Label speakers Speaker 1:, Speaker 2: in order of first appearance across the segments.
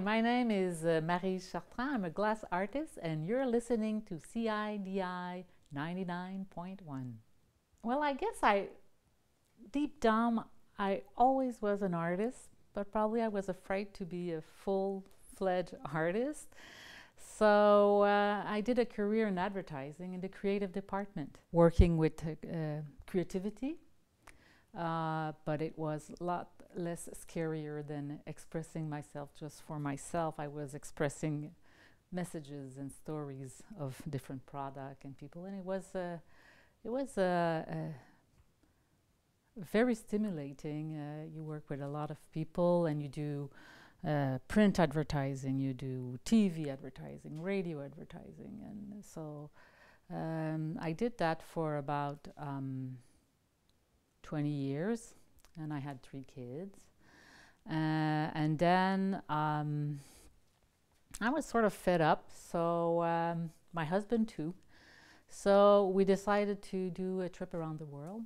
Speaker 1: my name is Maryse Chartrand. I'm a glass artist, and you're listening to CIDI 99.1. Well, I guess deep down, I always was an artist, but probably I was afraid to be a full-fledged artist. So I did a career in advertising in the creative department, working with creativity, but it was a lot less scarier than expressing myself just for myself. I was expressing messages and stories of different product and people, and it was very stimulating. You work with a lot of people, and you do print advertising, you do TV advertising, radio advertising, and so I did that for about 20 years, and I had 3 kids. And then I was sort of fed up, so my husband too. So we decided to do a trip around the world.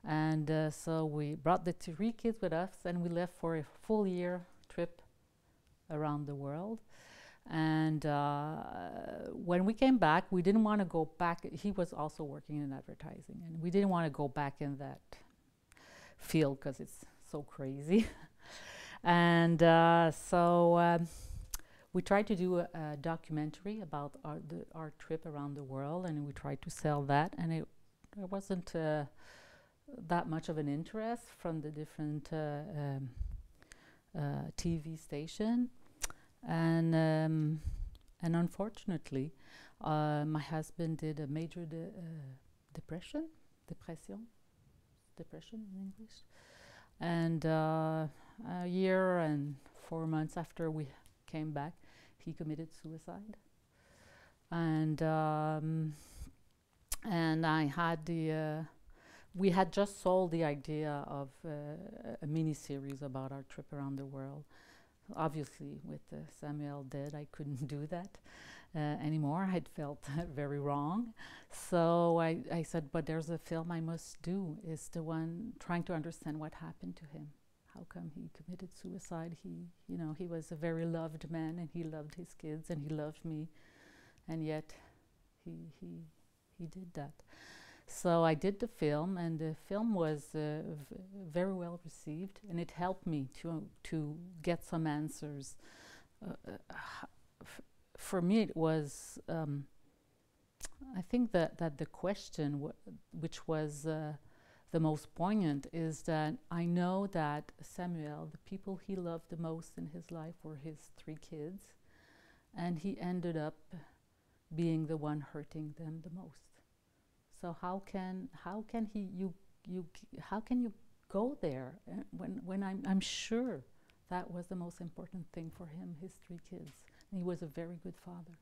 Speaker 1: And so we brought the 3 kids with us, and we left for a full year trip around the world. And when we came back, we didn't want to go back. He was also working in advertising, and we didn't want to go back in that field because it's so crazy. And so we tried to do a documentary about our trip around the world, and we tried to sell that, and it wasn't that much of an interest from the different TV station. And unfortunately, my husband did a major depression in English. And a year and 4 months after we came back, he committed suicide. And I had we had just sold the idea of a mini-series about our trip around the world. Obviously, with Samuel dead, I couldn't do that anymore. I'd felt very wrong. So I said, but there's a film I must do. It's the one trying to understand what happened to him. How come he committed suicide? He was a very loved man, and he loved his kids, and he loved me, and yet he did that. So I did the film, and the film was very well received, and it helped me to get some answers. For me, it was, I think that the question which was the most poignant is that I know that Samuel, the people he loved the most in his life were his 3 kids, and he ended up being the one hurting them the most. So how can you go there when I'm sure that was the most important thing for him, his 3 kids, and he was a very good father.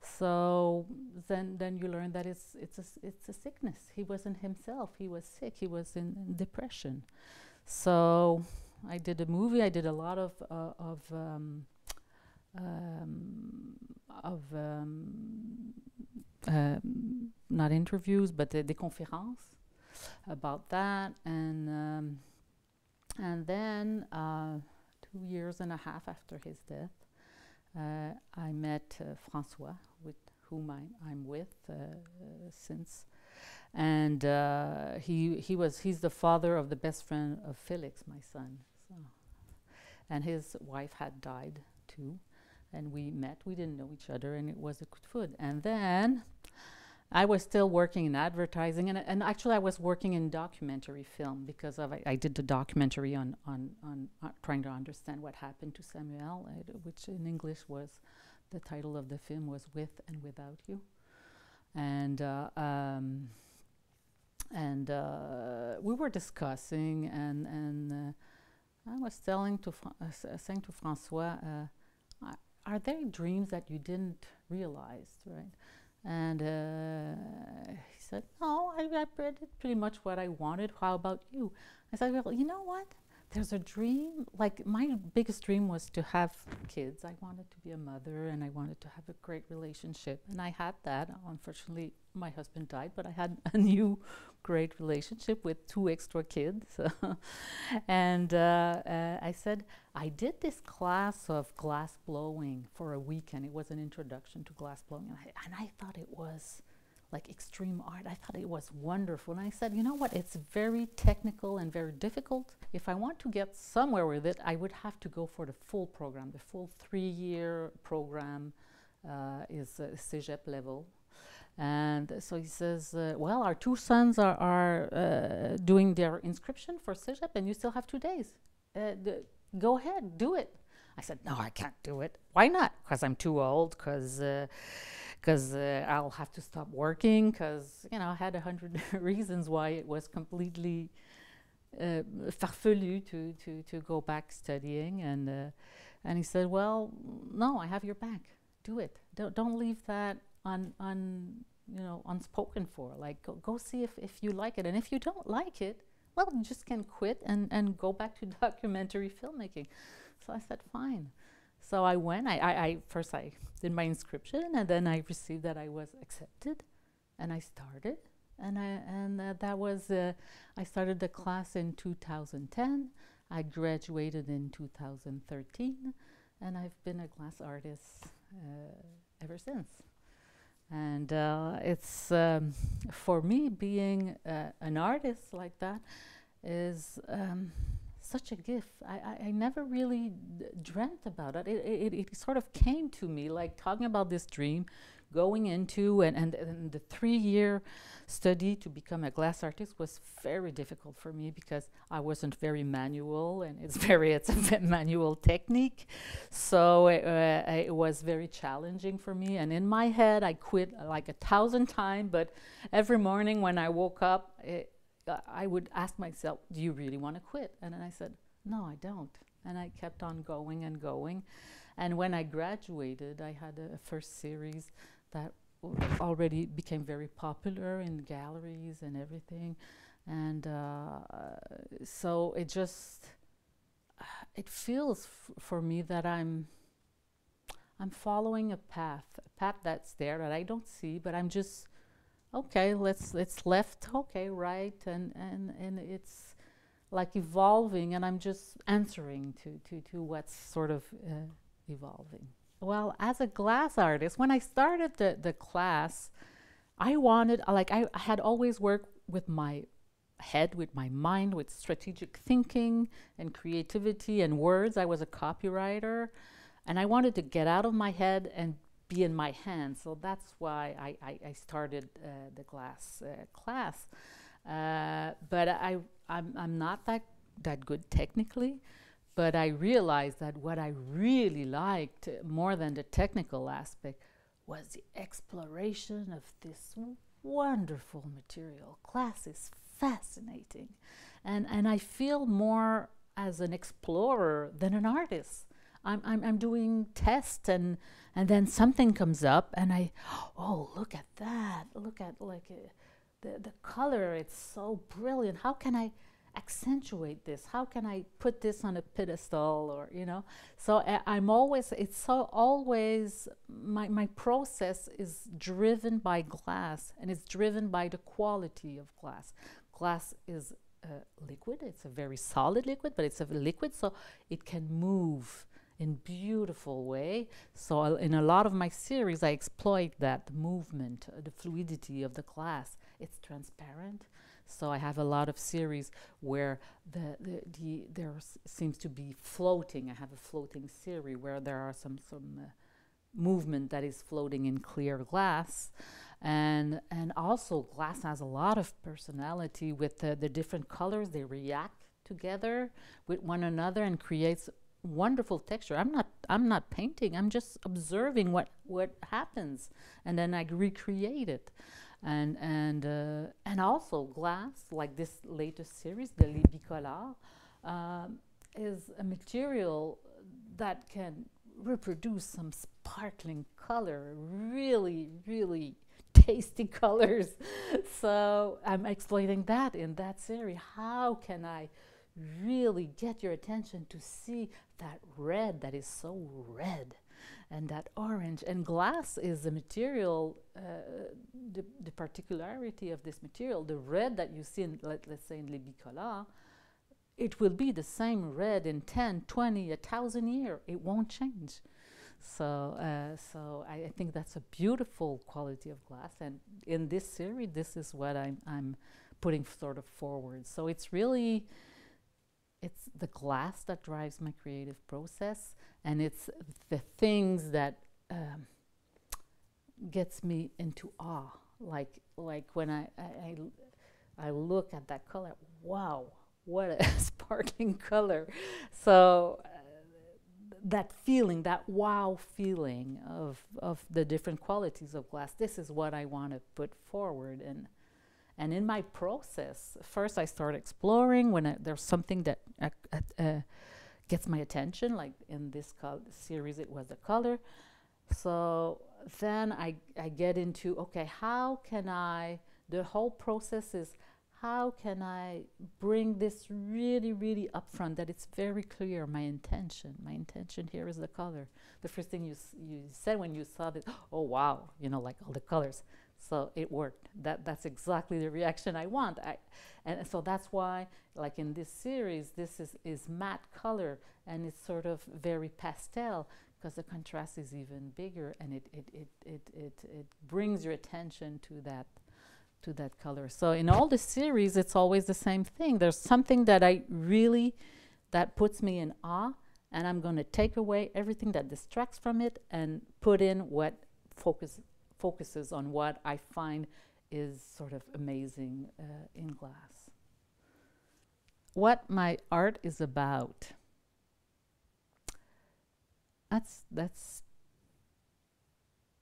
Speaker 1: So then you learn that it's a sickness. He wasn't himself. He was sick. He was in depression. So I did a movie. I did a lot of not interviews, but des conférences about that, and then 2.5 years after his death, I met François, with whom I'm with since, and he's the father of the best friend of Felix, my son. So, and his wife had died too, and we met. We didn't know each other, and it was a good food. And then I was still working in advertising, and actually I was working in documentary film because I did the documentary on trying to understand what happened to Samuel, which in English was, the title of the film was With and Without You. And we were discussing, and I was saying to François, are there dreams that you didn't realize, right? And he said, no, I did pretty much what I wanted. How about you? I said, well, you know what? There's a dream. Like, my biggest dream was to have kids. I wanted to be a mother, and I wanted to have a great relationship. And I had that. Unfortunately, my husband died, but I had a new great relationship with 2 extra kids. And I said, I did this class of glass blowing for a weekend. It was an introduction to glass blowing. And I thought it was like extreme art. I thought it was wonderful. And I said, you know what? It's very technical and very difficult. If I want to get somewhere with it, I would have to go for the full program. The full 3-year program is Cégep level. And so he says, well, our 2 sons are doing their inscription for Cégep, and you still have 2 days. Go ahead, do it. I said, no, I can't do it. Why not? Because I'm too old, because I'll have to stop working, because, you know, I had 100 reasons why it was completely farfelu to go back studying. And he said, well, no, I have your back. Do it. Don't leave that unspoken for. Like, go see if you like it. And if you don't like it, well, you just can quit and go back to documentary filmmaking. So I said, fine. So I went. I first did my inscription, and then I received that I was accepted, and I started. That was I started the class in 2010. I graduated in 2013, and I've been a glass artist ever since. And it's for me, being an artist like that is such a gift. I never really dreamt about it. It sort of came to me, like talking about this dream, going into and the 3-year study to become a glass artist was very difficult for me because I wasn't very manual, and it's a manual technique. So it was very challenging for me. And in my head, I quit like 1,000 times, but every morning when I woke up, I would ask myself, do you really want to quit? And then I said, no, I don't. And I kept on going and going. And when I graduated, I had a first series that already became very popular in galleries and everything. And so it just, it feels for me that I'm following a path that's there that I don't see, but I'm just, okay, it's left, okay, right, and it's like evolving, and I'm just answering to what's sort of evolving. Well, as a glass artist, when I started the class, I wanted, like, I had always worked with my head, with my mind, with strategic thinking and creativity and words. I was a copywriter, and I wanted to get out of my head and be in my hands. So that's why I started the glass class. But I'm not that good technically, but I realized that what I really liked more than the technical aspect was the exploration of this wonderful material. Glass is fascinating, and I feel more as an explorer than an artist. I'm doing tests, and then something comes up, and oh, look at that! Look at the color. It's so brilliant. How can I accentuate this? How can I put this on a pedestal, or, you know? So I'm always, it's so always, my process is driven by glass, and it's driven by the quality of glass. Glass is liquid. It's a very solid liquid, but it's a liquid, so it can move in beautiful way. So in a lot of my series, I exploit that movement, the fluidity of the glass. It's transparent. So I have a lot of series where there seems to be floating. I have a floating series where there are some movement that is floating in clear glass. And also glass has a lot of personality with the different colors. They react together with one another and creates wonderful texture. I'm not painting. I'm just observing what happens, and then I recreate it. And also glass, like this latest series, the Les Bicolores, is a material that can reproduce some sparkling color, really, really tasty colors. So I'm exploiting that in that series. How can I really get your attention to see that red that is so red? and that orange. And glass is the material, the particularity of this material. The red that you see in, let's say in Les Bicolores, it will be the same red in 10, 20, 1,000 years. It won't change. So, so I think that's a beautiful quality of glass. And in this series, this is what I'm putting sort of forward. So it's really, it's the glass that drives my creative process, and it's the things that gets me into awe. Like when I look at that color, wow, what a sparkling color. So that feeling, that wow feeling of the different qualities of glass, this is what I want to put forward. And in my process, first I start exploring when there's something that gets my attention, like in this series it was the color. So then I get into, okay, how can the whole process is, how can I bring this really, really upfront, that it's very clear, my intention here is the color. The first thing you said when you saw this, oh wow, like all the colors. So it worked. That's exactly the reaction I want. And so that's why, like in this series, this is matte color, and it's sort of very pastel, because the contrast is even bigger, and it brings your attention to that color. So in all the series, it's always the same thing. There's something that that puts me in awe, and I'm going to take away everything that distracts from it and put in what focuses on what I find is sort of amazing in glass. What my art is about. That's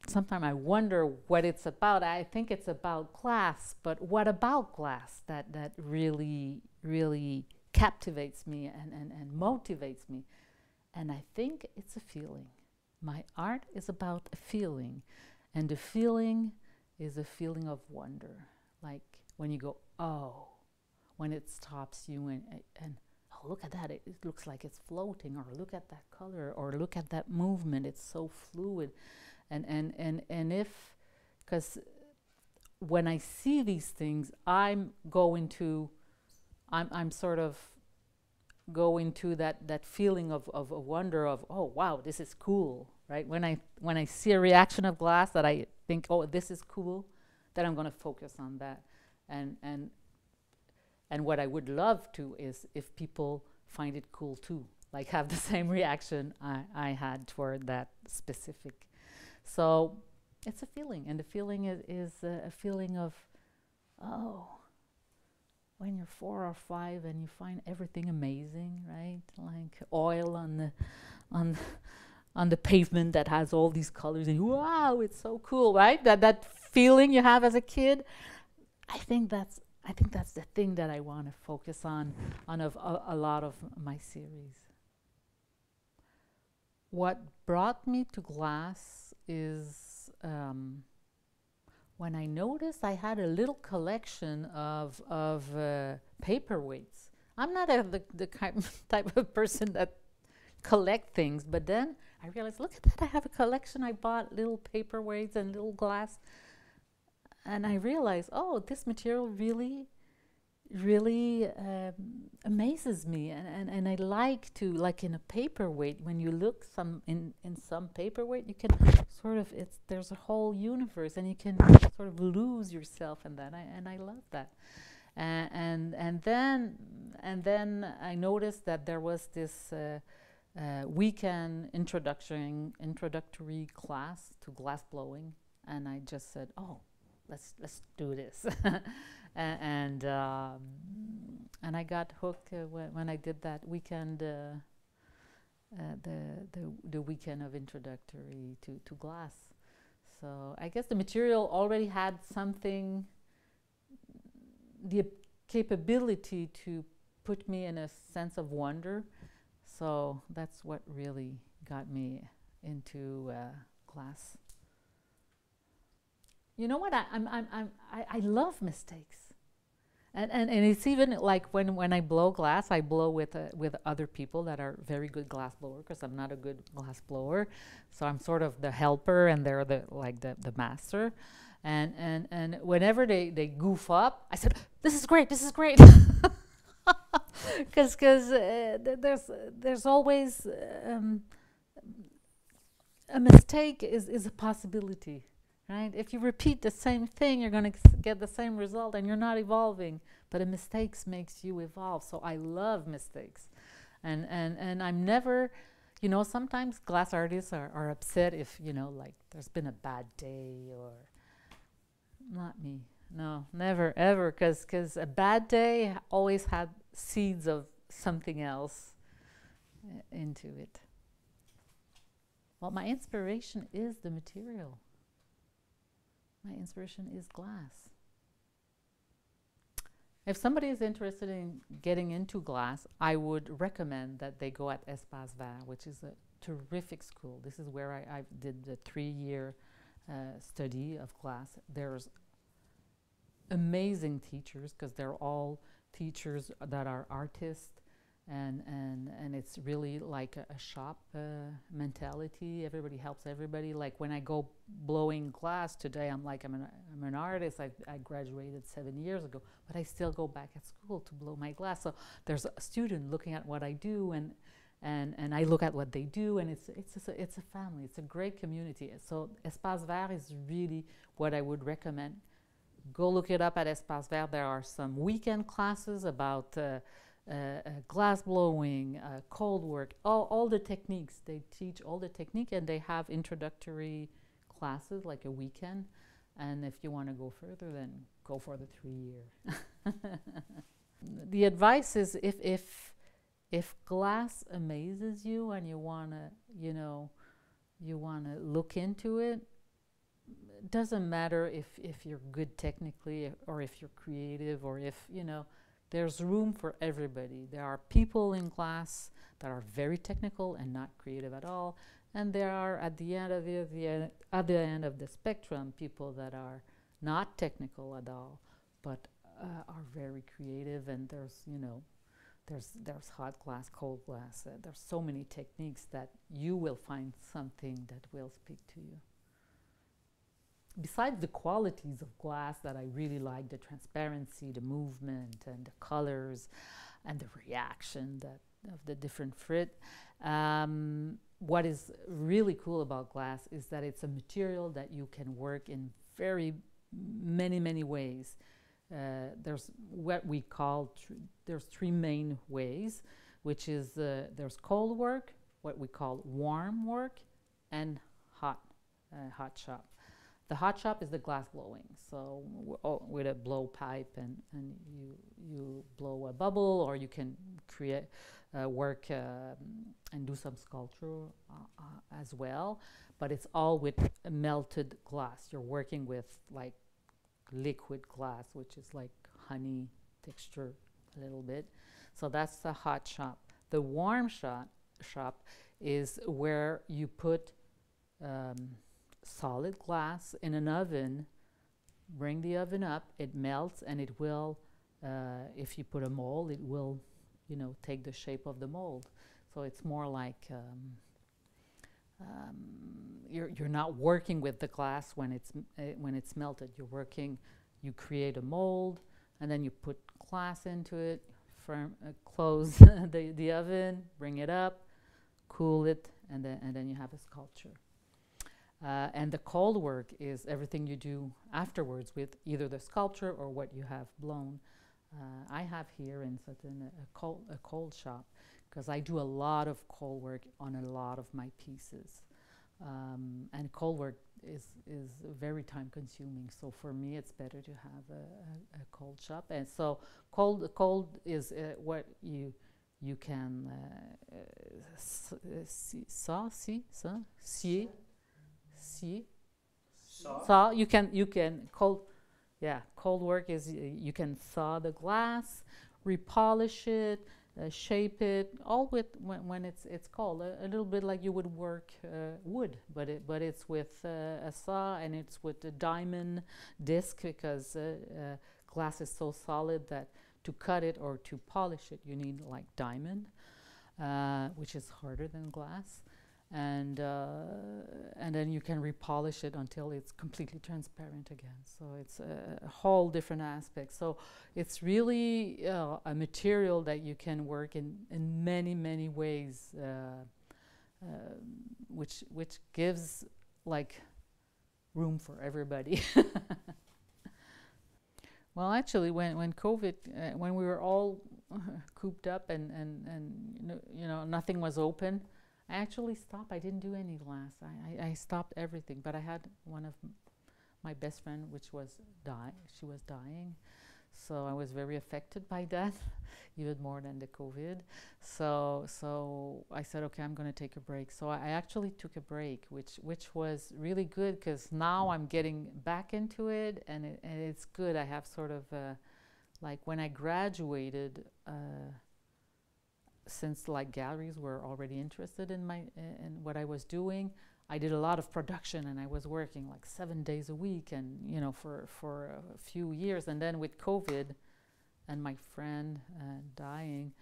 Speaker 1: sometimes I wonder what it's about. I think it's about glass, but what about glass that really, really captivates me and motivates me? And I think it's a feeling. My art is about a feeling, and the feeling is a feeling of wonder. Like when you go, oh, when it stops you and oh, look at that, it looks like it's floating, or look at that color, or look at that movement, it's so fluid. And if, because when I see these things, I'm sort of going to that feeling of a wonder of, oh wow, this is cool, right? When I see a reaction of glass that I think, oh, this is cool, then I'm going to focus on that. And what I would love to is if people find it cool too, like have the same reaction I had toward that specific. So it's a feeling, and the feeling is a feeling of, oh, when you're 4 or 5 and you find everything amazing, right? Like oil on the pavement that has all these colors, and wow, it's so cool, right? That feeling you have as a kid. I think that's the thing that I want to focus on a lot of my series. What brought me to glass is when I noticed I had a little collection of paperweights. I'm not the type of person that collect things, but then I realized, look at that, I have a collection. I bought little paperweights and little glass, and I realized, oh, this material really amazes me, and I like to, like in a paperweight, when you look in some paperweight, you can sort of, there's a whole universe, and you can sort of lose yourself in that, and I love that. And then I noticed that there was this weekend introductory class to glass blowing, and I just said, oh, let's do this. And I got hooked when I did that weekend, the weekend of introductory to glass. So I guess the material already had something, the capability to put me in a sense of wonder. So that's what really got me into glass. You know what? I love mistakes, And it's even like when I blow glass, I blow with other people that are very good glass blower, because I'm not a good glass blower, so I'm sort of the helper and they're the master. And whenever they goof up, I said, "This is great, this is great," because there's always a mistake is a possibility. Right? If you repeat the same thing, you're going to get the same result and you're not evolving. But a mistake makes you evolve. So I love mistakes. And I'm never, sometimes glass artists are upset if, like there's been a bad day or not me. No, never, ever. Because a bad day always had seeds of something else into it. Well, my inspiration is the material. My inspiration is glass. If somebody is interested in getting into glass, I would recommend that they go at Espace Vert, which is a terrific school. This is where I did the 3-year study of glass. There's amazing teachers, because they're all teachers that are artists, and it's really like a shop mentality. Everybody helps everybody. Like when I go blowing glass today, I'm an artist. I graduated 7 years ago, but I still go back at school to blow my glass. So there's a student looking at what I do, and I look at what they do, and it's a family. It's a great community. So Espace Vert is really what I would recommend. Go look it up at Espace Vert. There are some weekend classes about glass blowing, cold work, all the techniques. They teach all the technique, and they have introductory classes like a weekend. And if you want to go further, then go for the 3-year. The advice is if glass amazes you and you wanna look into it, it doesn't matter if you're good technically or if you're creative or if there's room for everybody. There are people in glass that are very technical and not creative at all, and there are at the end of the other end of the spectrum people that are not technical at all, but are very creative. And there's hot glass, cold glass. There's so many techniques that you will find something that will speak to you. Besides the qualities of glass that I really like, the transparency, the movement, and the colors, and the reaction of the different frit, what is really cool about glass is that it's a material that you can work in very many ways. There's what we call, there's 3 main ways, which is there's cold work, what we call warm work, and hot shop. The hot shop is the glass blowing, so with a blow pipe, and you blow a bubble, or you can create work and do some sculpture as well, but it's all with melted glass. You're working with like liquid glass, which is like honey texture a little bit. So that's the hot shop. The warm shop is where you put solid glass in an oven, bring the oven up, it melts, and it will, if you put a mold, it will, take the shape of the mold. So it's more like you're not working with the glass when it's melted. You create a mold, and then you put glass into it, close the oven, bring it up, cool it, and then you have a sculpture. And the cold work is everything you do afterwards with either the sculpture or what you have blown. I have here in Sutton a cold shop, because I do a lot of cold work on a lot of my pieces. And cold work is very time consuming. So for me, it's better to have a cold shop. And so cold is what you can saw. You can cold work is you can saw the glass, repolish it, shape it, all with when it's cold. A little bit like you would work wood, but it's with a saw, and it's with a diamond disc, because glass is so solid that to cut it or to polish it, you need like diamond, which is harder than glass. And then you can repolish it until it's completely transparent again. So it's a whole different aspect. So it's really a material that you can work in many, many ways, which gives like room for everybody. Well, actually, when COVID, when we were all cooped up and nothing was open, I actually stopped. I didn't do any glass. I stopped everything. But I had one of my best friend, which was she was dying. So I was very affected by that, even more than the COVID. So I said, okay, I'm going to take a break. So I actually took a break, which was really good because now I'm getting back into it, and it's good. I have sort of like when I graduated. Since like galleries were already interested in in what I was doing, I did a lot of production, and I was working like 7 days a week, and for a few years. And then with COVID and my friend dying,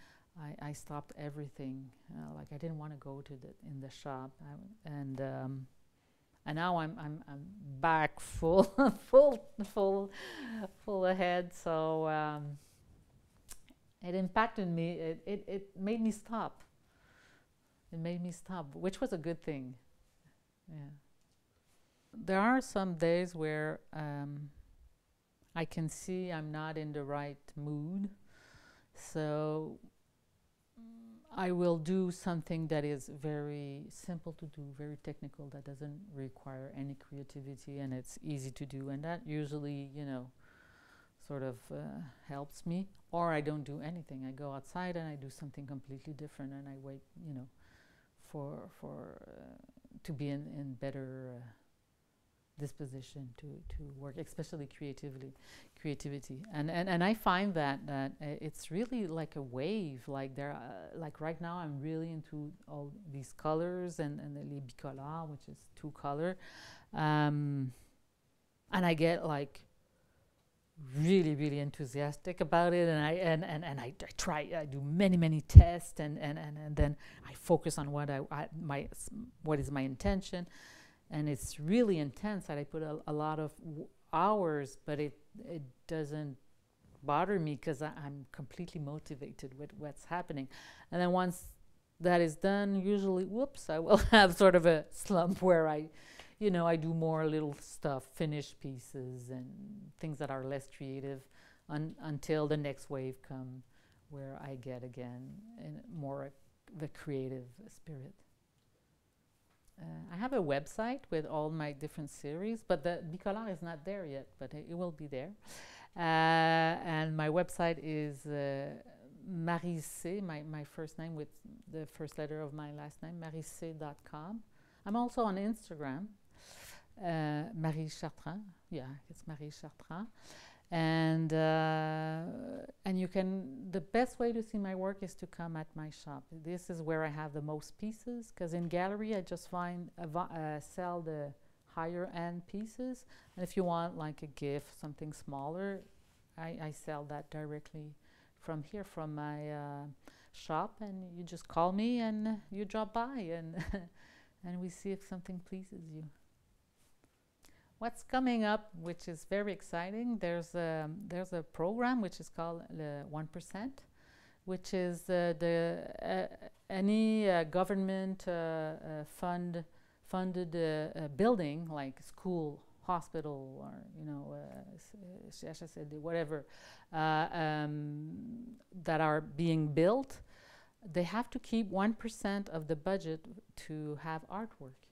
Speaker 1: I stopped everything. Like I didn't want to go to in the shop, and now I'm back full ahead. So. It impacted me. It made me stop. It made me stop, which was a good thing. Yeah. There are some days where I can see I'm not in the right mood. So I will do something that is very simple to do, very technical, that doesn't require any creativity, and it's easy to do. And that usually, sort of helps me. Or I don't do anything. I go outside and I do something completely different, and I wait, for to be in better disposition to work, especially creativity. And I find that it's really like a wave. Like like right now, I'm really into all these colors and the les bicolores, which is 2 color, and I get like really enthusiastic about it, and I try. I do many tests, and then I focus on what what is my intention, and it's really intense. And I put a lot of hours, but it doesn't bother me because I'm completely motivated with what's happening. And then once that is done, usually, whoops, I will have sort of a slump where I do more little stuff, finished pieces and things that are less creative until the next wave comes, where I get again in more the creative spirit. I have a website with all my different series, but the bicolore is not there yet, but it will be there. And my website is Maryse, my first name with the first letter of my last name, maryse.com. I'm also on Instagram. Maryse Chartrand, yeah, it's Maryse Chartrand, and you can. The best way to see my work is to come at my shop. This is where I have the most pieces, because in gallery I just sell the higher end pieces, and if you want like a gift, something smaller, I sell that directly from here, from my shop, and you just call me and you drop by, and and we see if something pleases you. What's coming up, which is very exciting, there's a program which is called the 1%, which is any government funded building, like school, hospital, or CIDI, whatever, that are being built. They have to keep 1% of the budget to have artwork.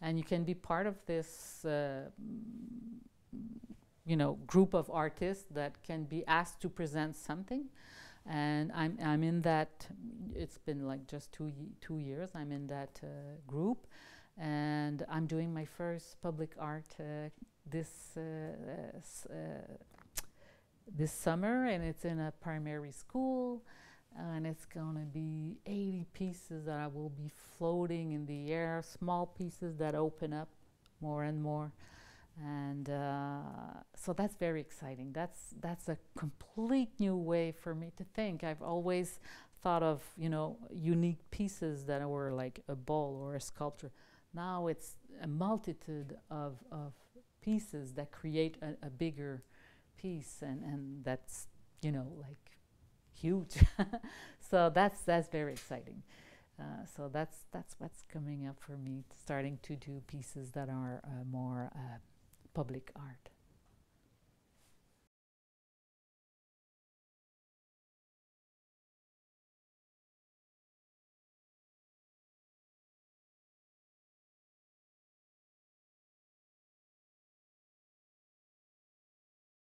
Speaker 1: And you can be part of this, group of artists that can be asked to present something. And I'm in that. It's been like just 2 years. I'm in that group, and I'm doing my first public art this summer, and it's in a primary school. And it's going to be 80 pieces that I will be floating in the air, small pieces that open up more and more. And so that's very exciting. That's a complete new way for me to think. I've always thought of, you know, unique pieces that were like a bowl or a sculpture. Now it's a multitude of pieces that create a bigger piece, and that's, you know, like huge. So that's very exciting. So that's what's coming up for me, starting to do pieces that are more public art.